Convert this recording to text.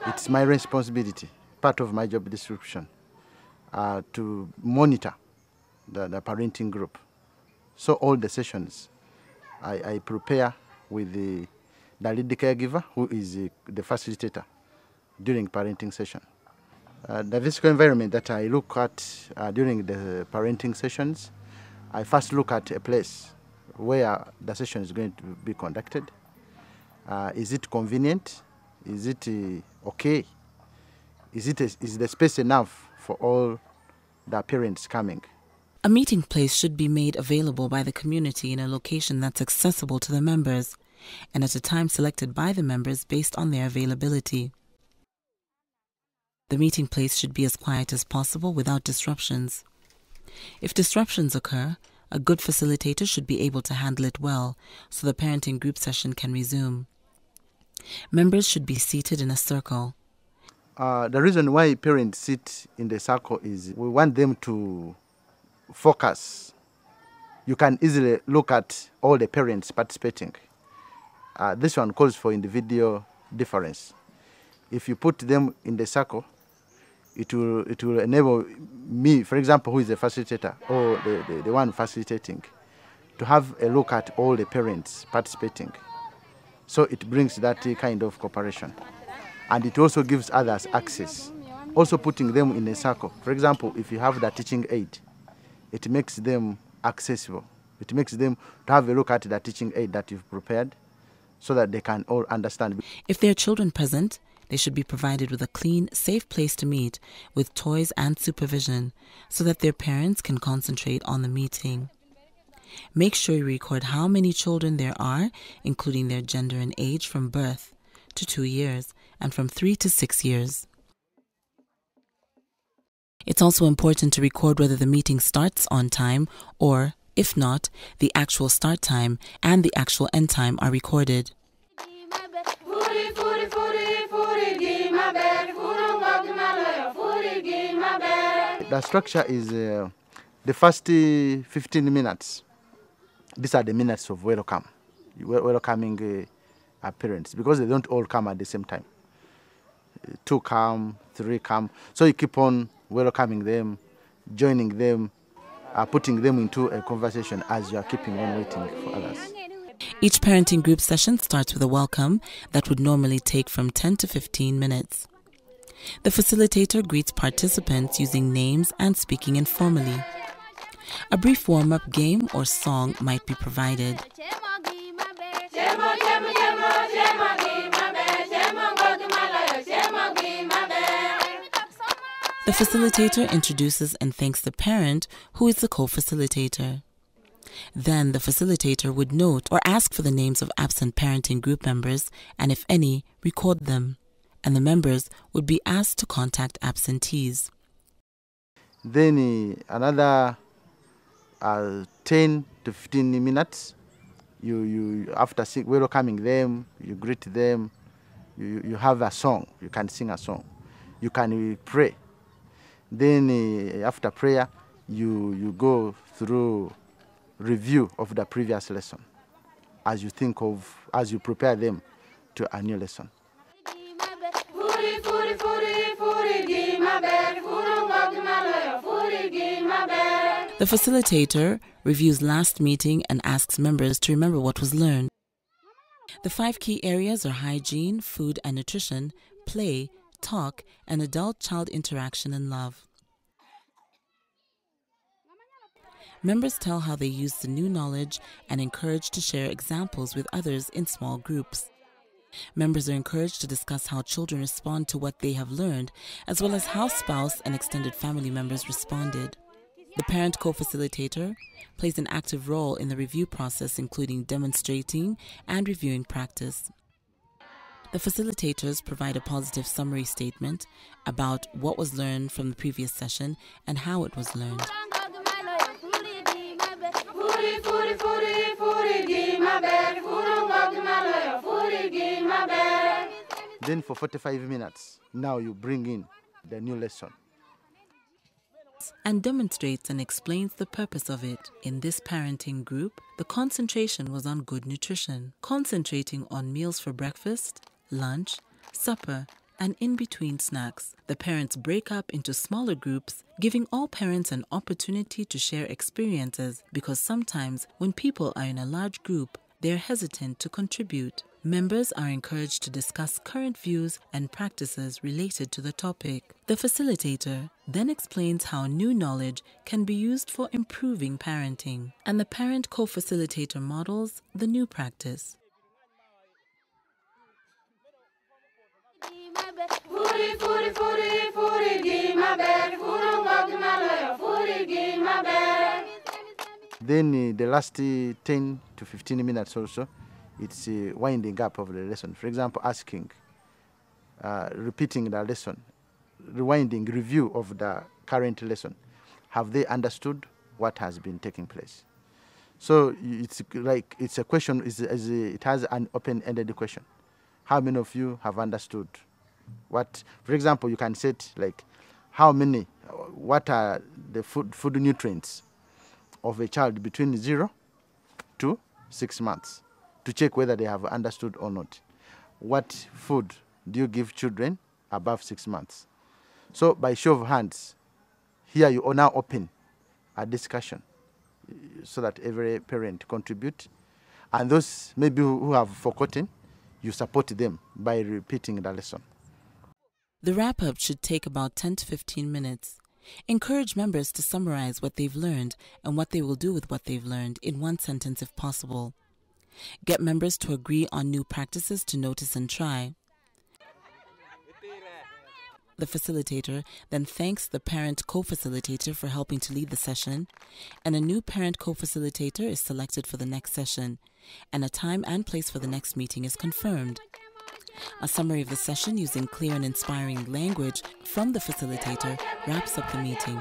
It's my responsibility, part of my job description, to monitor the parenting group. So all the sessions I prepare with the lead caregiver, who is the facilitator during parenting session. The physical environment that I look at during the parenting sessions, I first look at a place where the session is going to be conducted. Is it convenient? Is it okay? Is the space enough for all the parents coming? A meeting place should be made available by the community in a location that's accessible to the members and at a time selected by the members based on their availability. The meeting place should be as quiet as possible without disruptions. If disruptions occur, a good facilitator should be able to handle it well so the parenting group session can resume. Members should be seated in a circle. The reason why parents sit in the circle is we want them to focus. You can easily look at all the parents participating. This one calls for individual difference. If you put them in the circle, it will enable me, for example, who is the facilitator or the one facilitating, to have a look at all the parents participating. So it brings that kind of cooperation. And it also gives others access. Also putting them in a circle. For example, if you have the teaching aid, it makes them accessible. It makes them to have a look at the teaching aid that you've prepared so that they can all understand. If there are children present, they should be provided with a clean, safe place to meet with toys and supervision so that their parents can concentrate on the meeting. Make sure you record how many children there are, including their gender and age from birth to 2 years and from 3 to 6 years. It's also important to record whether the meeting starts on time or, if not, the actual start time and the actual end time are recorded. The structure is the first 15 minutes. These are the minutes of welcome, welcoming parents, because they don't all come at the same time. 2 come, 3 come. So you keep on welcoming them, joining them, putting them into a conversation as you are keeping on waiting for others. Each parenting group session starts with a welcome that would normally take from 10 to 15 minutes. The facilitator greets participants using names and speaking informally. A brief warm-up game or song might be provided. The facilitator introduces and thanks the parent, who is the co-facilitator. Then the facilitator would note or ask for the names of absent parenting group members and, if any, record them. And the members would be asked to contact absentees. Then another 10 to 15 minutes, you after welcoming them, you greet them, you have a song, you can sing a song, you can pray. Then after prayer, you go through review of the previous lesson as you prepare them to a new lesson. The facilitator reviews last meeting and asks members to remember what was learned. The 5 key areas are hygiene, food and nutrition, play, talk, and adult-child interaction and love. Members tell how they use the new knowledge and encouraged to share examples with others in small groups. Members are encouraged to discuss how children respond to what they have learned, as well as how spouse and extended family members responded. The parent co-facilitator plays an active role in the review process, including demonstrating and reviewing practice. The facilitators provide a positive summary statement about what was learned from the previous session and how it was learned. Then for 45 minutes, now you bring in the new lesson. and demonstrates and explains the purpose of it. In this parenting group, the concentration was on good nutrition, concentrating on meals for breakfast, lunch, supper, and in-between snacks. The parents break up into smaller groups, giving all parents an opportunity to share experiences, because sometimes when people are in a large group, they are hesitant to contribute. Members are encouraged to discuss current views and practices related to the topic. The facilitator then explains how new knowledge can be used for improving parenting, and the parent co-facilitator models the new practice. Then the last 10 to 15 minutes also, it's winding up of the lesson. For example, asking, repeating the lesson, rewinding, review of the current lesson. Have they understood what has been taking place? So it's like, it's a question, it has an open-ended question. How many of you have understood what, for example, you can set like, what are the food nutrients of a child between 0 to 6 months, to check whether they have understood or not. What food do you give children above 6 months? So by show of hands, here you are now open a discussion so that every parent contribute. And those maybe who have forgotten, you support them by repeating the lesson. The wrap-up should take about 10 to 15 minutes. Encourage members to summarize what they've learned and what they will do with what they've learned in one sentence if possible. Get members to agree on new practices to notice and try. The facilitator then thanks the parent co-facilitator for helping to lead the session, and a new parent co-facilitator is selected for the next session, and a time and place for the next meeting is confirmed. A summary of the session using clear and inspiring language from the facilitator wraps up the meeting.